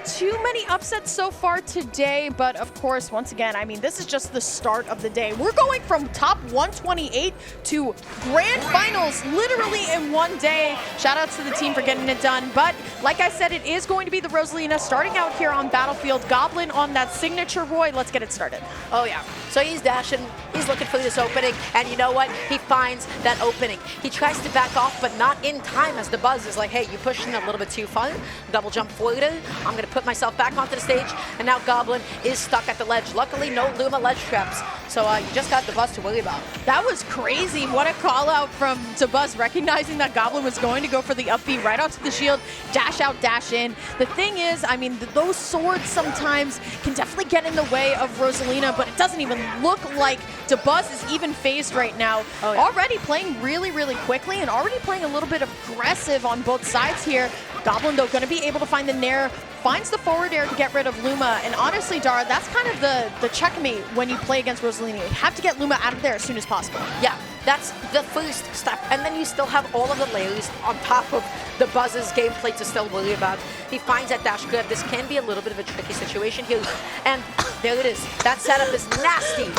too many upsets so far today, but of course, once again, I mean, this is just the start of the day. We're going from top 128 to grand finals literally in one day. Shout out to the team for getting it done. But like I said, it is going to be the Rosalina starting out here on Battlefield. Goblin on that signature Roy. Let's get it started. Oh yeah. So he's dashing, he's looking for this opening, and you know what? He finds that opening. He tries to back off, but not in time, as Dabuz is like, hey, you're pushing a little bit too far. Double jump forward. I'm gonna put myself back onto the stage, and now Goblin is stuck at the ledge. Luckily, no Luma ledge traps. So you just got Dabuz to worry about. That was crazy. What a call out from Dabuz, recognizing that Goblin was going to go for the up B right onto the shield, dash out, dash in. The thing is, I mean, those swords sometimes can definitely get in the way of Rosalina, but it doesn't even look like Dabuz is even phased right now. Oh, yeah. Already playing really, really quickly and already playing a little bit aggressive on both sides here. Goblin, though, going to be able to find the Nair, finds the forward air to get rid of Luma. And honestly, Dara, that's kind of the checkmate when you play against Rosalina. You have to get Luma out of there as soon as possible. Yeah, that's the first step. And then you still have all of the layers on top of Dabuz's gameplay to still worry about. He finds that dash grab. This can be a little bit of a tricky situation here. And there it is. That setup is nasty.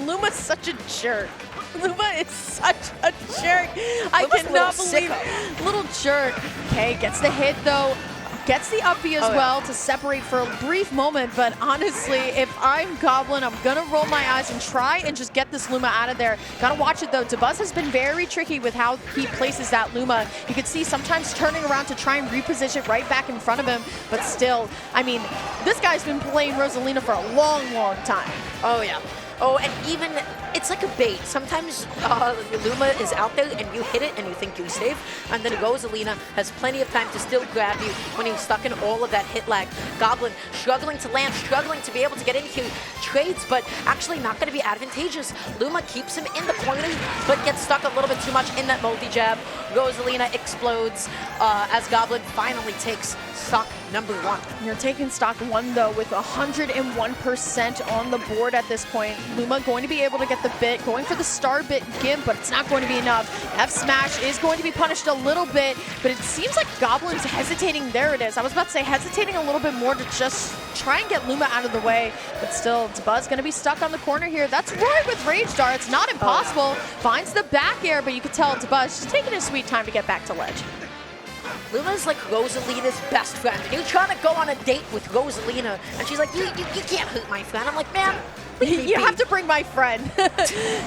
Luma's such a jerk. Luma is such a jerk. I cannot believe it. Little jerk. Okay, gets the hit though. Gets the up B as well to separate for a brief moment, but honestly, if I'm Goblin, I'm gonna roll my eyes and try and just get this Luma out of there. Gotta watch it though. Dabuz has been very tricky with how he places that Luma. You can see sometimes turning around to try and reposition right back in front of him, but still, I mean, this guy's been playing Rosalina for a long, long time. Oh yeah. Oh, and even, it's like a bait. Sometimes Luma is out there and you hit it and you think you're safe, and then Rosalina has plenty of time to still grab you when he's stuck in all of that hit lag. Goblin struggling to land, struggling to be able to get into trades, but actually not going to be advantageous. Luma keeps him in the corner, but gets stuck a little bit too much in that multi-jab. Rosalina explodes as Goblin finally takes stock number 1. You're taking stock 1 though with 101% on the board at this point. Luma going to be able to get the bit, going for the star bit gimp, but it's not going to be enough. F smash is going to be punished a little bit, but it seems like Goblin's hesitating. There it is. I was about to say hesitating a little bit more to just try and get Luma out of the way, but still, Dabuz going to be stuck on the corner here. That's Roy with Rage Dart. It's not impossible. Finds the back air, but you can tell Dabuz just taking his sweet time to get back to ledge. Luma's like Rosalina's best friend. You're trying to go on a date with Rosalina, and she's like, you can't hurt my friend. I'm like, man, you have to bring my friend.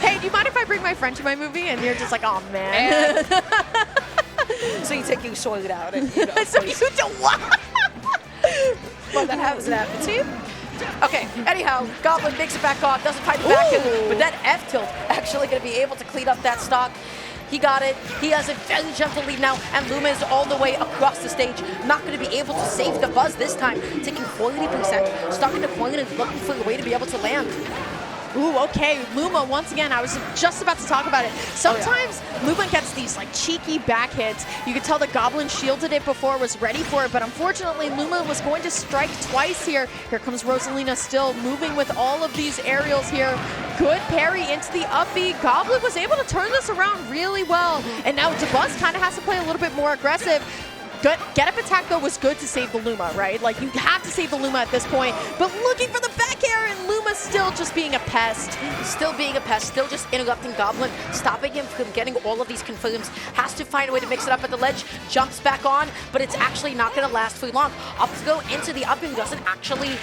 Hey, do you mind if I bring my friend to my movie? And you're just like, oh man. So you take your sword out and you know. So you do what? Well, that happens to happen to you. Okay, anyhow, Goblin makes it back off, doesn't fight the back hill, but that F tilt actually going to be able to clean up that stock. He got it. He has a very gentle lead now, and Luma is all the way across the stage. Not going to be able to save Dabuz this time, taking 40%, stuck in the corner and looking for a way to be able to land. Ooh, okay, Luma, once again, I was just about to talk about it. Sometimes Luma gets these like cheeky back hits. You could tell the Goblin shielded it before, was ready for it, but unfortunately Luma was going to strike twice here. Here comes Rosalina still moving with all of these aerials here. Good parry into the up B. Goblin was able to turn this around really well, and now Dabuz kind of has to play a little bit more aggressive. Good get-up attack, though, was good to save the Luma, right? Like, you have to save the Luma at this point. But looking for the back air, and Luma still just being a pest. Still being a pest, still just interrupting Goblin, stopping him from getting all of these confirms. Has to find a way to mix it up at the ledge, jumps back on, but it's actually not going to last for long. Up to go into the up and doesn't actually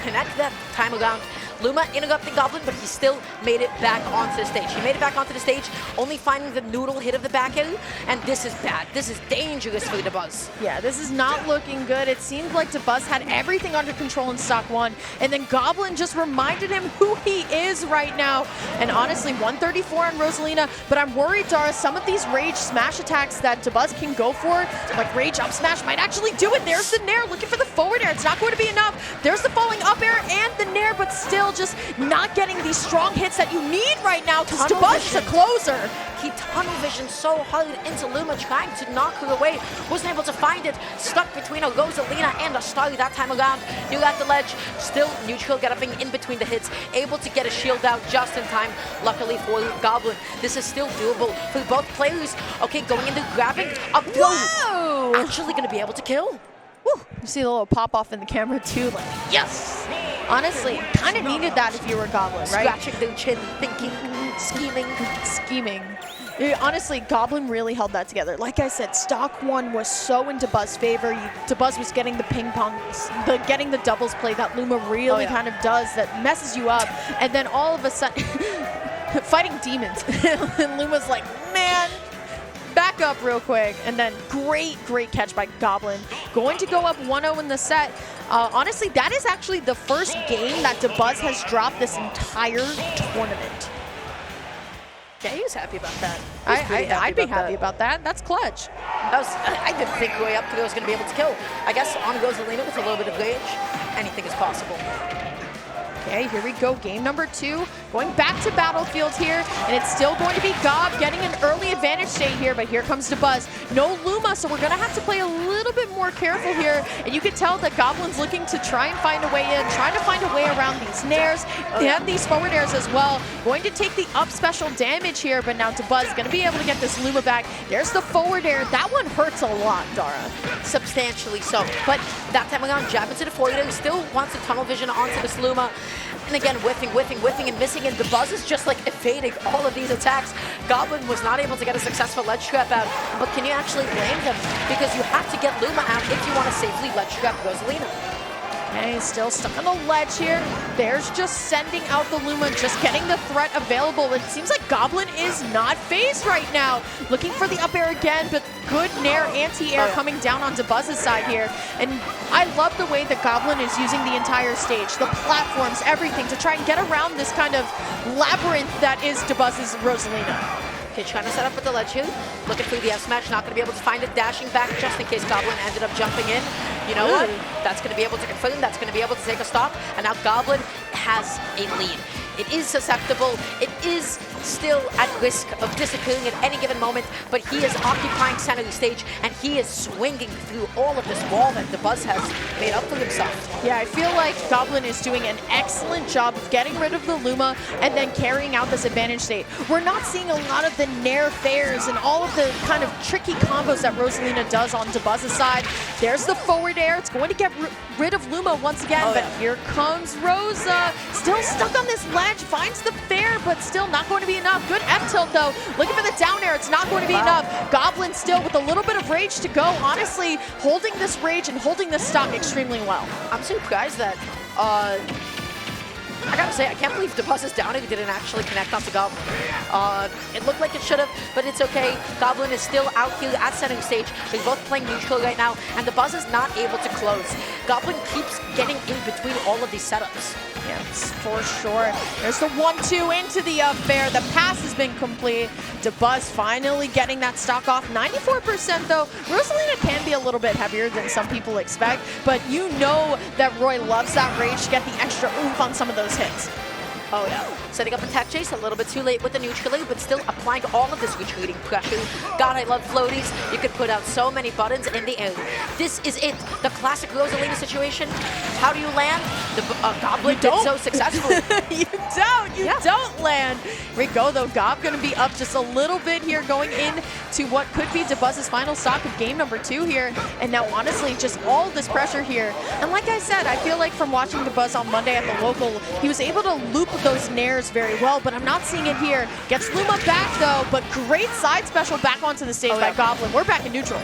connect that time around. Luma interrupting Goblin, but he still made it back onto the stage. He made it back onto the stage, only finding the noodle hit of the back air, and this is bad. This is dangerous for Dabuz. Yeah, this is not looking good. It seemed like Dabuz had everything under control in stock 1, and then Goblin just reminded him who he is right now. And honestly, 134 on Rosalina, but I'm worried, Dara, some of these Rage smash attacks that Dabuz can go for, like Rage up smash, might actually do it. There's the Nair, looking for the forward air. It's not going to be enough. There's the falling up air and the Nair, but still just not getting these strong hits that you need right now because Dabuz is a closer. He tunnel visioned so hard into Luma, trying to knock her away. Wasn't able to find it. Stuck between a Rosalina and a Starry that time around. Knew at the ledge. Still neutral, getting in between the hits. Able to get a shield out just in time. Luckily for Goblin, this is still doable for both players. Okay, going into grabbing. Up throw. Whoa! Actually going to be able to kill. Woo, Whew, you see the little pop off in the camera too, like, yes! Honestly, kind of needed that if you were Goblin, right? Scratching their chin, thinking, scheming. Scheming. Honestly, Goblin really held that together. Like I said, stock one was so in Dabuz's favor. Dabuz was getting the ping pong, getting the doubles play that Luma really kind of does that messes you up. And then all of a sudden, fighting demons. And Luma's like, man, back up real quick. And then great catch by Goblin. Going to go up 1-0 in the set. Honestly, that is actually the first game that Dabuz has dropped this entire tournament. Yeah, he was happy about that. I'd be happy about that. That's clutch. I didn't think way up I was going to be able to kill. I guess on Rosalina with a little bit of rage, anything is possible. Okay, here we go. Game number 2. Going back to Battlefield here, and it's still going to be Gob getting an early advantage state here, but here comes Dabuz. No Luma, so we're going to have to play a little bit more careful here, and you can tell that Goblin's looking to try and find a way in, trying to find a way around these nairs and these forward airs as well. Going to take the up special damage here, but now Dabuz is going to be able to get this Luma back. There's the forward air. That one hurts a lot, Dara. Substantially so, but that time around, jab into the forward air, still wants to tunnel vision onto this Luma. And again, whiffing and missing, and Dabuz is just like evading all of these attacks. Goblin was not able to get a successful ledge trap out, but can you actually blame him? Because you have to get Luma out if you want to safely ledge trap Rosalina. Okay, still stuck on the ledge here. There's just sending out the Luma, just getting the threat available. It seems like Goblin is not phased right now. Looking for the up air again, but good nair anti-air coming down on Dabuz's side here. And I love the way that Goblin is using the entire stage, the platforms, everything, to try and get around this kind of labyrinth that is Dabuz's Rosalina. Okay, trying to set up with the ledge here. Looking through the F smash, not going to be able to find it. Dashing back just in case Goblin ended up jumping in. You know what? That's going to be able to confirm. That's going to be able to take a stop. And now Goblin has a lead. It is susceptible. It is still at risk of disappearing at any given moment, but he is occupying center stage, and he is swinging through all of this wall that Dabuz has made up for himself. Yeah, I feel like Goblin is doing an excellent job of getting rid of the Luma and then carrying out this advantage state. We're not seeing a lot of the nair fairs and all of the kind of tricky combos that Rosalina does on Dabuz's side. There's the forward air. It's going to get rid of Luma once again, but here comes Rosa. Still stuck on this ledge, finds the fair, but still not going to be enough. Good F-tilt though. Looking for the down air. It's not going to be enough. Goblin still with a little bit of rage to go. Honestly, holding this rage and holding this stock extremely well. I'm surprised that, I gotta say, I can't believe Dabuz's down air didn't actually connect onto Goblin. It looked like it should have, but it's okay. Goblin is still out here at center stage. They're both playing neutral right now, and Dabuz is not able to close. Goblin keeps getting in between all of these setups. Yes, for sure. There's the 1-2 into the up air. The pass has been complete. Dabuz finally getting that stock off. 94% though. Rosalina can be a little bit heavier than some people expect, but you know that Roy loves that rage to get the extra oomph on some of those hits. Oh yeah. Setting up attack chase a little bit too late with the neutral, but still applying all of this retreating pressure. God, I love floaties. You could put out so many buttons in the air. This is it. The classic Rosalina situation. How do you land? The Goblin did so successfully. You don't land. Here we go though. Gob gonna be up just a little bit here going into what could be Dabuz's final stock of game number 2 here. And now honestly, just all this pressure here. And like I said, I feel like from watching Dabuz on Monday at the local, he was able to loop those nairs very well, but I'm not seeing it here. Gets Luma back though, but great side special back onto the stage by Goblin. We're back in neutral.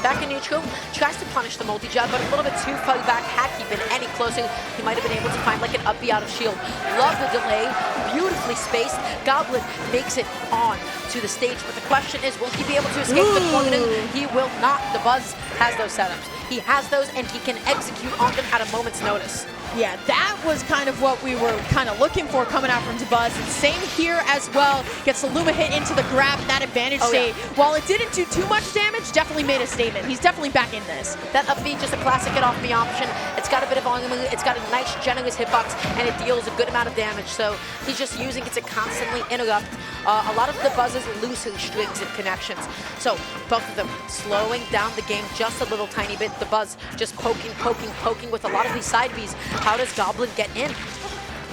Back in neutral, tries to punish the multi-jab, but a little bit too far back. Had he been any closer, he might have been able to find like an up B out of shield. Love the delay, beautifully spaced. Goblin makes it on to the stage, but the question is, will he be able to escape the corner? He will not. Dabuz has those setups. He has those, and he can execute on them at a moment's notice. Yeah, that was kind of what we were kind of looking for coming out from Dabuz. And same here as well. Gets the Luma hit into the grab and that advantage state. While it didn't do too much damage, definitely made a statement. He's definitely back in this. That up B, just a classic get off me option. It's got a bit of volume, it's got a nice generous hitbox, and it deals a good amount of damage. So he's just using it to constantly interrupt a lot of Dabuz's looser strings and connections. So both of them slowing down the game just a little tiny bit. Dabuz just poking with a lot of these side Bs. How does Goblin get in?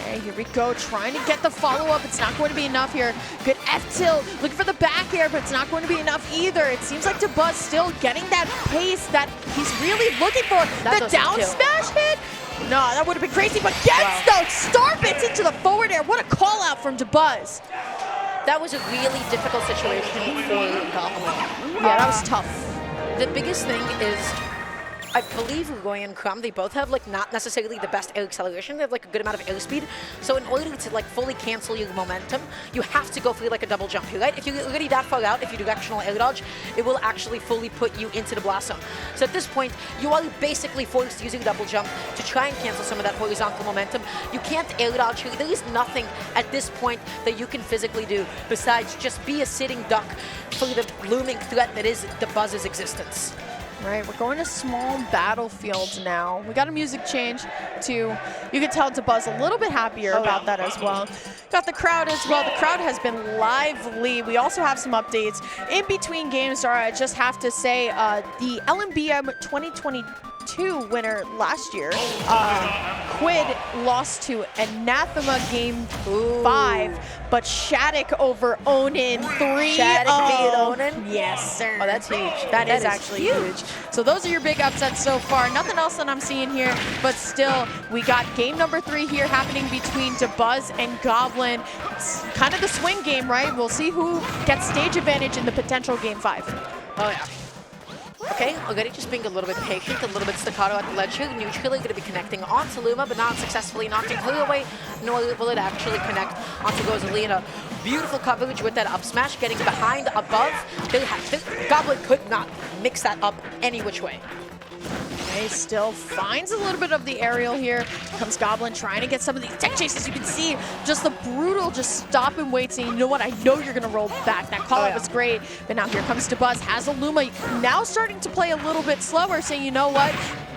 Okay, here we go, trying to get the follow-up. It's not going to be enough here. Good F-tilt, looking for the back air, but it's not going to be enough either. It seems like Dabuz still getting that pace that he's really looking for. The down smash hit? No, that would have been crazy, but gets the star bits into the forward air. What a call out from Dabuz. That was a really difficult situation for Goblin. Yeah, that was tough. The biggest thing is, I believe Roy and Crumb, they both have like not necessarily the best air acceleration. They have like a good amount of air speed. So in order to like fully cancel your momentum, you have to go for like a double jump here, right? If you're already that far out, if you directional air dodge, it will actually fully put you into the blast zone. So at this point, you are basically forced using double jump to try and cancel some of that horizontal momentum. You can't air dodge here. There is nothing at this point that you can physically do besides just be a sitting duck for the looming threat that is Dabuz's existence. Right, we're going to small battlefields now. We got a music change to, you can tell Dabuz a little bit happier about that as well. Got the crowd as well. The crowd has been lively. We also have some updates in between games. I just have to say the LMBM 2022 winner last year, Quid lost to Anathema game 5, but Shattuck over Onin 3-0. Shattuck beat Onin? Yes, sir. Oh, that's huge. That is actually huge. So those are your big upsets so far. Nothing else that I'm seeing here, but still, we got game number 3 here happening between Dabuz and Goblin. It's kind of the swing game, right? We'll see who gets stage advantage in the potential game 5. Oh, yeah. Okay, already just being a little bit patient, a little bit staccato at the ledge here. Neutrally going to be connecting onto Luma, but not successfully knocking her away, nor will it actually connect onto Rosalina. Beautiful coverage with that up smash, getting behind, above. Goblin could not mix that up any which way. Okay, still finds a little bit of the aerial here. Comes Goblin trying to get some of these tech chases. You can see just the brutal just stop and wait, saying, you know what, I know you're going to roll back. That call-out was great. But now here comes Dabuz, has a Luma. Now starting to play a little bit slower, saying, you know what,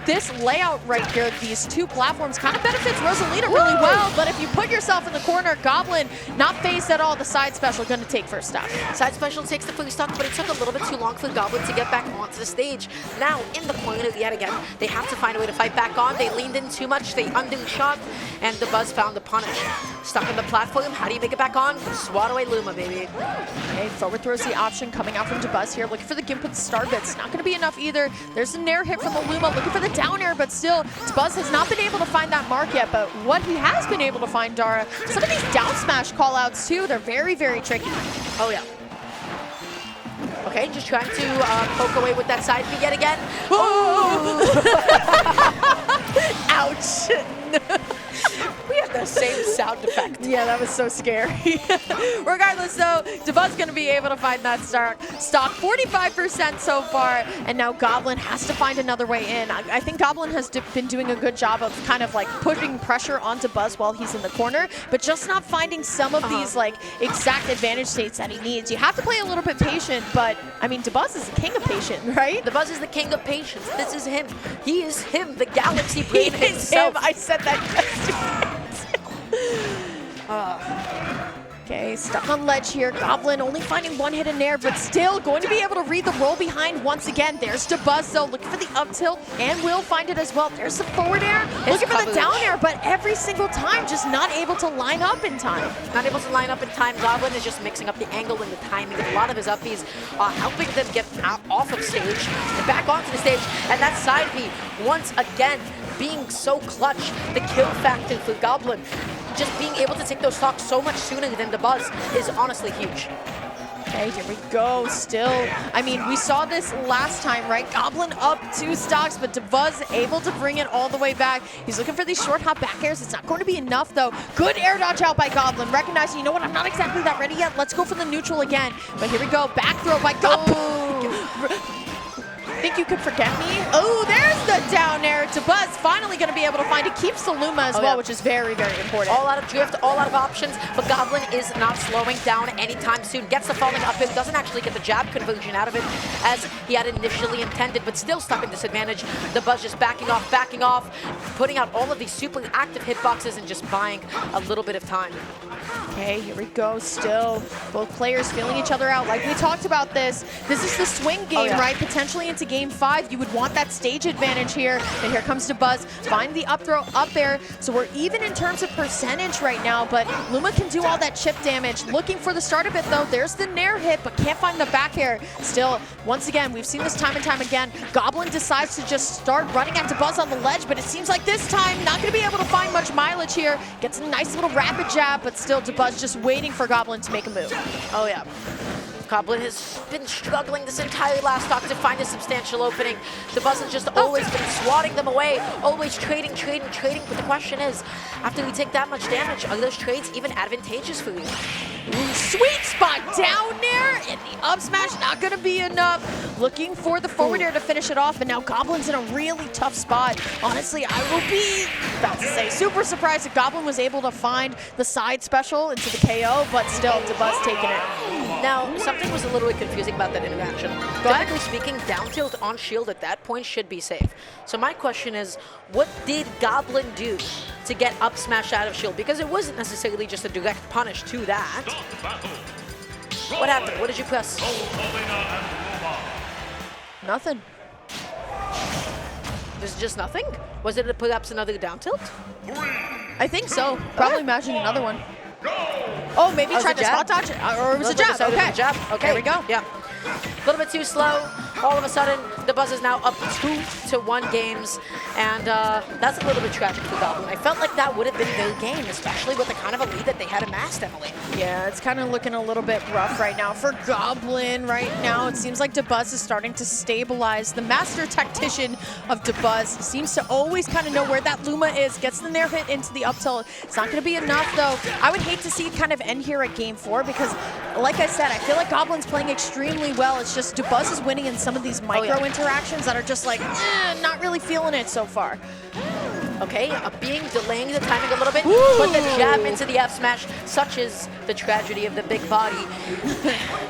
this layout right here, these two platforms, kind of benefits Rosalina really well. But if you put yourself in the corner, Goblin not phased at all. The side special going to take first stock. Side special takes the first stock, but it took a little bit too long for Goblin to get back onto the stage. Now in the corner yet again, they have to find a way to fight back on. They leaned in too much, they undershot, and Dabuz found the punish. Stuck on the platform, how do you make it back on? Swat away Luma, baby. Okay, forward throws the option coming out from Dabuz here, looking for the Gimp with star bits. Not going to be enough either. There's a nair hit from the Luma, looking for the down air, but still, Dabuz has not been able to find that mark yet, but what he has been able to find, Dara, some of these down smash call-outs too, they're very, very tricky. Oh, yeah. Okay, just trying to poke away with that side B yet again. Oh! Ouch! We have the same sound effect. Yeah, that was so scary. Regardless, though, Dabuz going to be able to find that stock. 45% so far, and now Goblin has to find another way in. I think Goblin has been doing a good job of kind of like putting pressure on Dabuz while he's in the corner, but just not finding some of these like exact advantage states that he needs. You have to play a little bit patient, but I mean, Dabuz is the king of patient, right? Dabuz is the king of patience. This is him. He is him, the galaxy brain himself. I said that yesterday. Okay, stuck on ledge here. Goblin only finding one hit in there, but still going to be able to read the roll behind once again. There's Dabuz, though, looking for the up tilt, and will find it as well. There's the forward air, looking for the down air, but every single time just not able to line up in time. Not able to line up in time. Goblin is just mixing up the angle and the timing of a lot of his upbeats, helping them get off of stage and back onto the stage. And that side B, once again, being so clutch, the kill factor for Goblin. Just being able to take those stocks so much sooner than Dabuz is honestly huge. Okay, here we go. Still, I mean, we saw this last time, right? Goblin up 2 stocks, but Dabuz able to bring it all the way back. He's looking for these short hop back airs. It's not going to be enough, though. Good air dodge out by Goblin, recognizing, you know what, I'm not exactly that ready yet. Let's go for the neutral again. But here we go. Back throw by Goblin. Think you could forget me? Oh, there's the down air. Dabuz finally going to be able to find it. Keeps the Luma as well, which is very, very important. All out of drift, all out of options, but Goblin is not slowing down anytime soon. Gets the falling up in, doesn't actually get the jab conversion out of it as he had initially intended, but still stuck in disadvantage. Dabuz just backing off, putting out all of these super active hitboxes and just buying a little bit of time. Okay, here we go. Still, both players feeling each other out. Like we talked about this is the swing game, right? Potentially into game Game 5. You would want that stage advantage here. And here comes Dabuz. Find the up throw up air. So we're even in terms of percentage right now, but Luma can do all that chip damage. Looking for the start of it though. There's the nair hit, but can't find the back air. Still, once again, we've seen this time and time again. Goblin decides to just start running at Dabuz on the ledge, but it seems like this time not going to be able to find much mileage here. Gets a nice little rapid jab, but still Dabuz just waiting for Goblin to make a move. Oh yeah. Goblin has been struggling this entire last stock to find a substantial opening. Dabuz has just always been swatting them away, always trading. But the question is, after we take that much damage, are those trades even advantageous for you? Ooh, sweet spot down there, and the up smash not going to be enough. Looking for the forward air to finish it off, and now Goblin's in a really tough spot. Honestly, I will be, about to say, super surprised if Goblin was able to find the side special into the KO, but still, Dabuz taking it. Now, something was a little bit confusing about that interaction. Technically speaking, down tilt on shield at that point should be safe. So my question is, what did Goblin do to get up smash out of shield? Because it wasn't necessarily just a direct punish to that. What happened? What did you press? Nothing. There's just nothing? Was it perhaps another down tilt? I think so. Probably imagine another one. Oh, maybe tried to spot dodge it, or it was a jab. Okay. Jab. Okay, there we go. Yeah. A little bit too slow. All of a sudden, Dabuz is now up 2-1 games, and that's a little bit tragic for Goblin. I felt like that would have been their game, especially with the kind of a lead that they had amassed, Emily. Yeah, it's kind of looking a little bit rough right now for Goblin. Right now, it seems like Dabuz is starting to stabilize. The master tactician of Dabuz seems to always kind of know where that Luma is. Gets the nair hit into the up tilt. It's not going to be enough, though. I would hate to see it kind of end here at Game 4 because, like I said, I feel like Goblin's playing extremely well. It's just Dabuz is winning in some of these micro interactions that are just like, not really feeling it so far. Okay, delaying the timing a little bit, put the jab into the F smash. Such is the tragedy of the big body.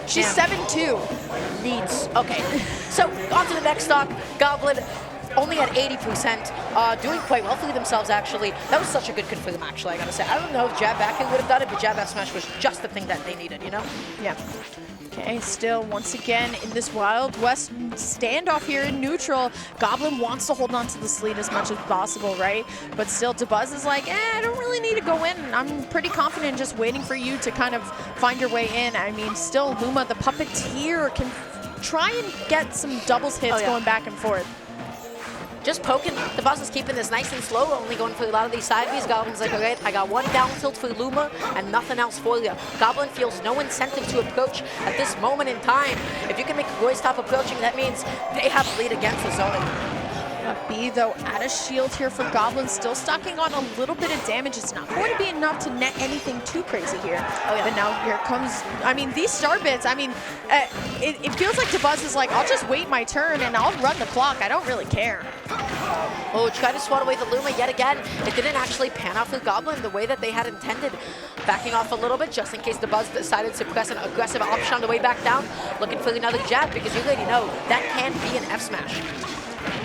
She's 7-2. Needs. Okay, so on to the next stock. Goblin only at 80%, doing quite well for themselves, actually. That was such a good for them, actually, I gotta say. I don't know if jab backing would have done it, but jab F smash was just the thing that they needed, you know? Yeah. Okay, still, once again, in this Wild West standoff here in neutral, Goblin wants to hold on to this lead as much as possible, right? But still, Dabuz is like, I don't really need to go in. I'm pretty confident just waiting for you to kind of find your way in. I mean, still, Luma, the puppeteer, can try and get some doubles hits going back and forth. Just poking. Dabuz is keeping this nice and slow, only going for a lot of these side Bs. Goblin's like, all right, I got one down tilt for Luma and nothing else for you. Goblin feels no incentive to approach at this moment in time. If you can make Roy stop approaching, that means they have lead against the zone. B, though, out of shield here for Goblin, still stocking on a little bit of damage. It's not going to be enough to net anything too crazy here. Oh, yeah. But now here comes, I mean, these star bits, I mean, it feels like Dabuz is like, I'll just wait my turn and I'll run the clock. I don't really care. Oh, try to swat away the Luma yet again. It didn't actually pan out for Goblin the way that they had intended. Backing off a little bit just in case Dabuz decided to press an aggressive option on the way back down. Looking for another jab because you already know that can be an F smash.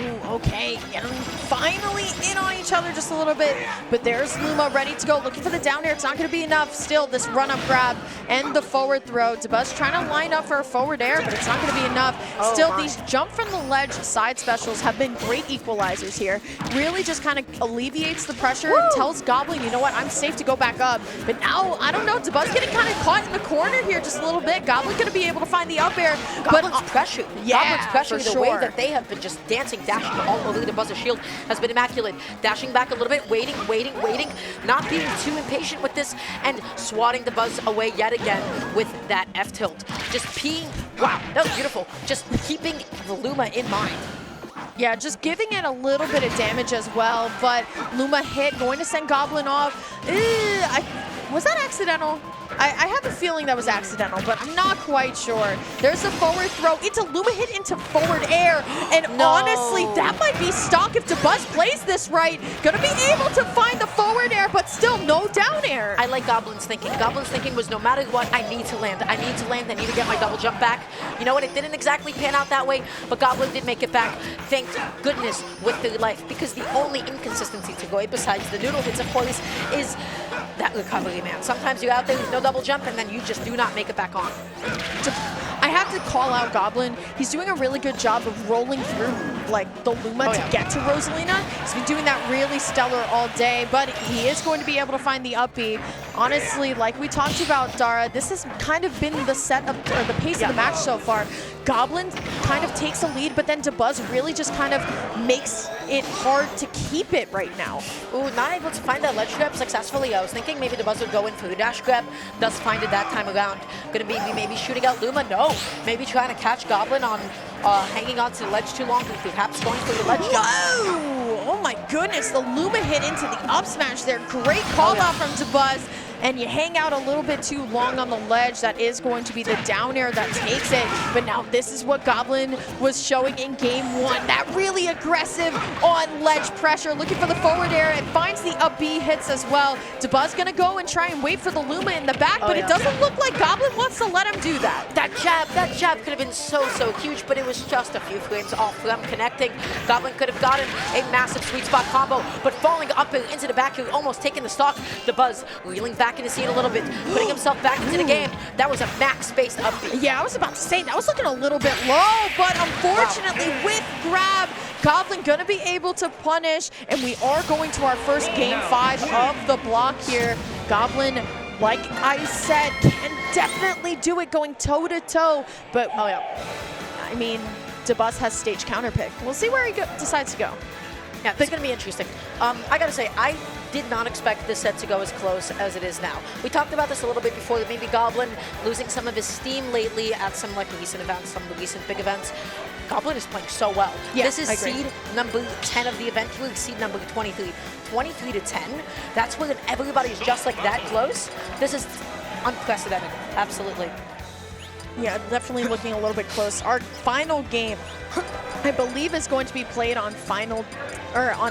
Ooh, okay, and finally in on each other just a little bit, but there's Luma ready to go, looking for the down air. It's not going to be enough. Still, this run-up grab and the forward throw. Dabuz trying to line up for a forward air, but it's not going to be enough. Still, these jump from the ledge side specials have been great equalizers here. Really just kind of alleviates the pressure and tells Goblin, you know what, I'm safe to go back up. But now, I don't know, Dabuz getting kind of caught in the corner here just a little bit. Goblin going to be able to find the up air. Goblin's pressure. Yeah, Goblin's pressure, the way that they have been just dancing, dashing all over Dabuz's shield has been immaculate. Dashing back a little bit, waiting, not being too impatient with this, and swatting Dabuz away yet again with that F tilt. Just peeing, wow, that was beautiful. Just keeping the Luma in mind. Yeah, just giving it a little bit of damage as well, but Luma hit, going to send Goblin off. Was that accidental? I have a feeling that was accidental, but I'm not quite sure. There's a forward throw into Luma hit into forward air, and honestly, that might be stock if Dabuz plays this right. Gonna be able to find the forward air, but still no down air. I like Goblin's thinking. Goblin's thinking was no matter what, I need to land. I need to land. I need to get my double jump back. You know what? It didn't exactly pan out that way, but Goblin did make it back. Thank goodness with their life, because the only inconsistency to Goy, besides the noodle hits, of course, is that recovery, man. Sometimes you're out there with no double jump, and then you just do not make it back on. I have to call out Goblin. He's doing a really good job of rolling through like the Luma to get to Rosalina. He's been doing that really stellar all day, but he is going to be able to find the up B. Honestly, like we talked about, Dara, this has kind of been the set of, or the pace of the match so far. Goblin kind of takes the lead, but then Dabuz really just kind of makes it hard to keep it right now. Ooh, not able to find that ledge grab successfully. I was thinking maybe Dabuz would go in for the dash grab. Does find it that time around. Gonna be maybe shooting out Luma? No. Maybe trying to catch Goblin on hanging on to the ledge too long, perhaps going for the ledge jump. Whoa! Oh my goodness, the Luma hit into the up smash there. Great call out from Dabuz. And you hang out a little bit too long on the ledge. That is going to be the down air that takes it. But now this is what Goblin was showing in game 1. That really aggressive on ledge pressure, looking for the forward air. It finds the up B hits as well. Dabuz gonna go and try and wait for the Luma in the back, but it doesn't look like Goblin wants to let him do that. That jab could have been so huge, but it was just a few frames off from connecting. Goblin could have gotten a massive sweet spot combo, but falling up into the back, almost taking the stock. Dabuz reeling back in the scene a little bit, putting himself back into the game. That was a max-spaced up B. Yeah, I was about to say, that was looking a little bit low, but unfortunately with grab, Goblin gonna be able to punish, and we are going to our first game 5 of the block here. Goblin, like I said, can definitely do it going toe-to-toe, but I mean, Dabuz has stage counter pick. We'll see where he decides to go. Yeah, this is going to be interesting. I got to say, I did not expect this set to go as close as it is now. We talked about this a little bit before, that maybe Goblin losing some of his steam lately at some like recent events, some of the recent big events. Goblin is playing so well. Yeah, this is seed number 10 of the event, really seed number 23. 23 to 10, that's when everybody's just like that close. This is unprecedented, absolutely. Yeah, definitely looking a little bit close. Our final game, I believe, is going to be played on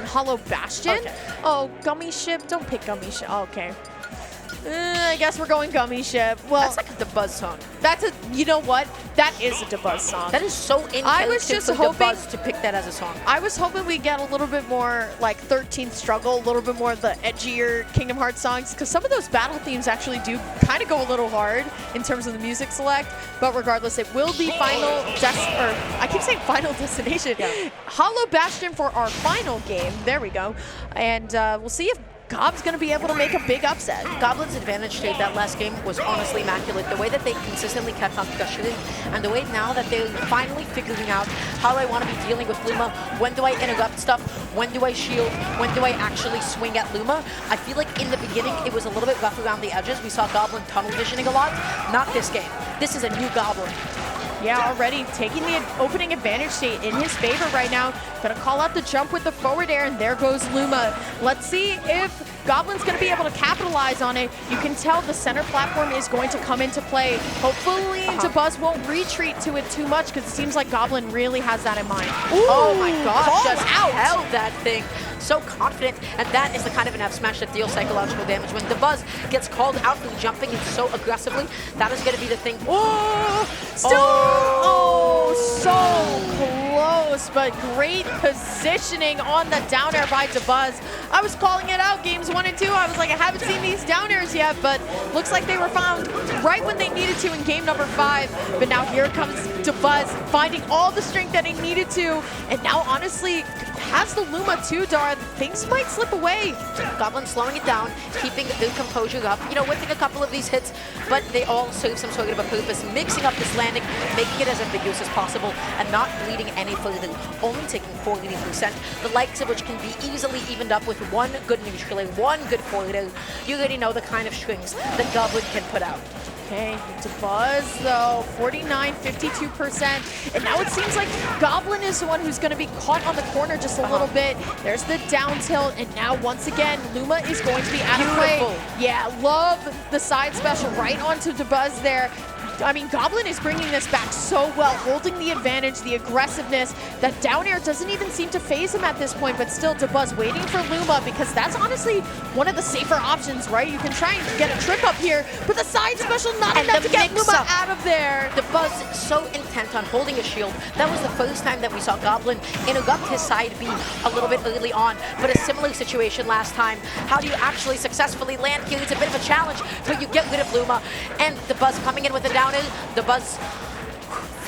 Hollow Bastion. Okay. Oh, Gummy Ship. Don't pick Gummy Ship. Oh, okay. I guess we're going Gummy Ship. Well, that's like a Dabuz song. That's a, you know what? That is a Dabuz song. That is so in I was just hoping Dabuz to pick that as a song. I was hoping we'd get a little bit more like 13th Struggle, a little bit more of the edgier Kingdom Hearts songs, because some of those battle themes actually do kind of go a little hard in terms of the music select. But regardless, it will be I keep saying Final Destination. Yeah. Hollow Bastion for our final game. There we go. And we'll see if Gob's going to be able to make a big upset. Goblin's advantage state that last game was honestly immaculate. The way that they consistently kept on pressuring, and the way now that they're finally figuring out how do I want to be dealing with Luma, when do I interrupt stuff, when do I shield, when do I actually swing at Luma. I feel like in the beginning it was a little bit rough around the edges. We saw Goblin tunnel visioning a lot. Not this game. This is a new Goblin. Yeah, already taking the opening advantage state in his favor right now. Gonna call out the jump with the forward air, and there goes Luma. Let's see if Goblin's gonna be able to capitalize on it. You can tell the center platform is going to come into play. Hopefully Dabuz won't retreat to it too much, because it seems like Goblin really has that in mind. Ooh, oh my gosh, just out. held that thing. So confident, and that is the kind of an F smash that deals psychological damage. When Dabuz gets called out for jumping in so aggressively, that is going to be the thing. Oh, still, so close, but great positioning on the down air by Dabuz. I was calling it out games 1 and 2. I was like, I haven't seen these down airs yet, but looks like they were found right when they needed to in game number 5. But now here comes Dabuz, finding all the strength that he needed to, and now honestly has the Luma too, Dara. Things might slip away. Goblin slowing it down, keeping the composure up, you know, whipping a couple of these hits, but they all serve some sort of a purpose, mixing up this landing, making it as ambiguous as possible, and not bleeding any further, only taking 40%, the likes of which can be easily evened up with one good neutral air, one good forward air. You already know the kind of strings that Goblin can put out. Okay, Dabuz though, 49, 52%. And now it seems like Goblin is the one who's going to be caught on the corner just a little bit. There's the down tilt, and now once again, Luma is going to be out of play. Yeah, love the side special right onto Dabuz there. I mean, Goblin is bringing this back so well, holding the advantage, the aggressiveness. That down air doesn't even seem to phase him at this point, but still Dabuz waiting for Luma, because that's honestly one of the safer options, right? You can try and get a trip up here, but the side special not enough to get Luma out of there. Dabuz so intent on holding a shield. That was the first time that we saw Goblin interrupt his side B a little bit early on, but a similar situation last time. How do you actually successfully land here? It's a bit of a challenge, but you get rid of Luma, and Dabuz coming in with a down air. Dabuz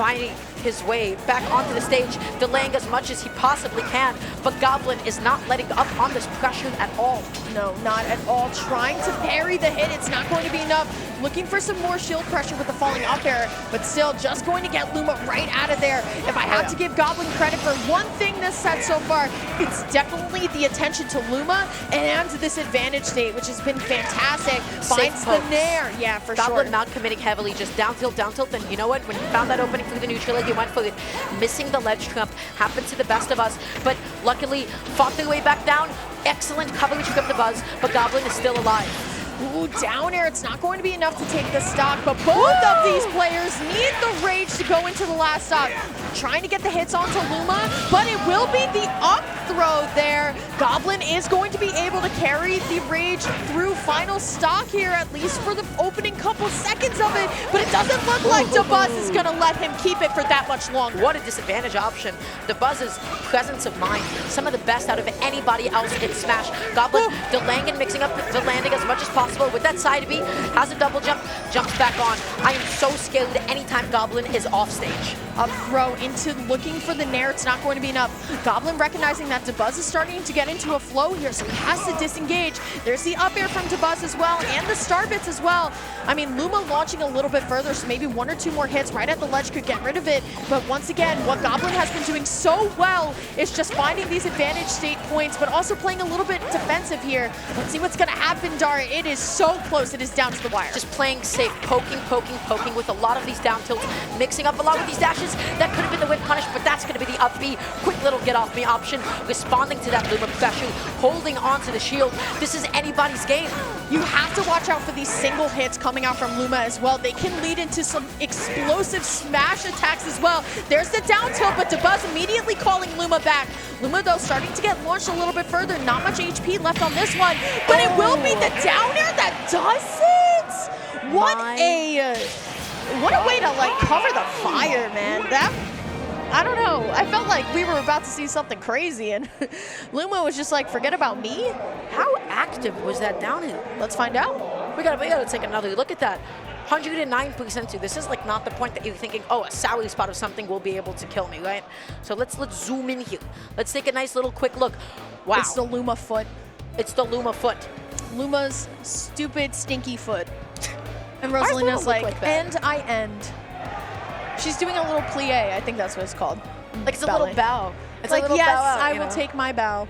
finding his way back onto the stage, delaying as much as he possibly can. But Goblin is not letting up on this pressure at all. No, not at all. Trying to parry the hit. It's not going to be enough. Looking for some more shield pressure with the falling up air, but still just going to get Luma right out of there. If I have to give Goblin credit for one thing this set so far, it's definitely the attention to Luma and this advantage state, which has been fantastic. Finds the nair. Yeah, for sure. Goblin not committing heavily, just down tilt, and you know what? When he found that opening through the neutral leg, he went for it. Missing the ledge trump happens to the best of us, but luckily fought their way back down. Excellent coverage from Dabuz, but Goblin is still alive. Ooh, down air. It's not going to be enough to take the stock, but both of these players need the rage to go into the last stock. Trying to get the hits onto Luma, but it will be the up throw there. Goblin is going to be able to carry the rage through final stock here, at least for the opening couple seconds of it, but it doesn't look like Dabuz is going to let him keep it for that much longer. What a disadvantage option. Dabuz's presence of mind, some of the best out of anybody else in Smash. Goblin delaying and mixing up the landing as much as possible with that side B, has a double jump, jumps back on. I am so scared anytime Goblin is off stage. Up throw into looking for the nair. It's not going to be enough. Goblin recognizing that Dabuz is starting to get into a flow here, so he has to disengage. There's the up air from Dabuz as well, and the star bits as well. I mean, Luma launching a little bit further, so maybe one or two more hits right at the ledge could get rid of it. But once again, what Goblin has been doing so well is just finding these advantage state points, but also playing a little bit defensive here. Let's see what's going to happen, Dara. It is so close. It is down to the wire. Just playing safe, poking with a lot of these down tilts, mixing up a lot with these dashes. That could have been the whip punish, but that's going to be the up B. Quick little get off me option, responding to that Luma pressure, holding onto the shield. This is anybody's game. You have to watch out for these single hits coming out from Luma as well. They can lead into some explosive smash attacks as well. There's the down tilt, but Dabuz immediately calling Luma back. Luma, though, starting to get launched a little bit further. Not much HP left on this one, but it will be the down air that does it. What a way to like cover the fire, man. That, I don't know. I felt like we were about to see something crazy, and Luma was just like, forget about me. How active was that down hit? Let's find out. We gotta take another look at that. 109% too. This is like not the point that you're thinking, oh, a Sally spot of something will be able to kill me, right? So let's zoom in here. Let's take a nice little quick look. Wow. It's the Luma foot. It's the Luma foot. Luma's stupid, stinky foot. And Rosalina's like, and I end. She's doing a little plie. I think that's what it's called. Like it's a little bow. It's like, a little yes, bow out, I will take my bow.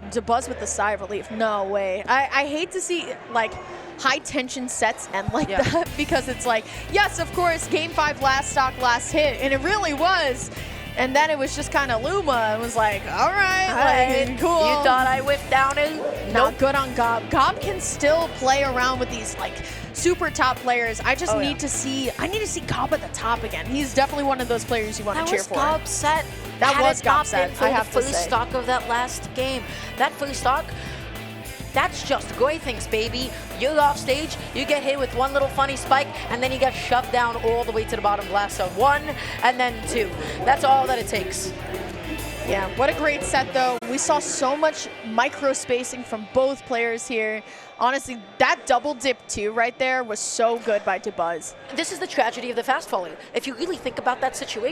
Dabuz with the sigh of relief. No way. I hate to see like high tension sets end like that, because it's like, yes, of course, game 5 last stock, last hit, and it really was. And then it was just kind of Luma. It was like, all right, like, cool. You thought I whiffed down it? Not good on Gob. Gob can still play around with these like super top players. I just need to see. I need to see Gob at the top again. He's definitely one of those players you want to cheer for. That was Gob's set. That was Gob's set. I have to say. First stock of that last game. That first stock. That's just great things, baby. You're off stage, you get hit with one little funny spike, and then you get shoved down all the way to the bottom blast zone. 1 and then 2. That's all that it takes. Yeah, what a great set, though. We saw so much micro spacing from both players here. Honestly, that double dip, too, right there was so good by Dabuz. This is the tragedy of the fast forward. If you really think about that situation,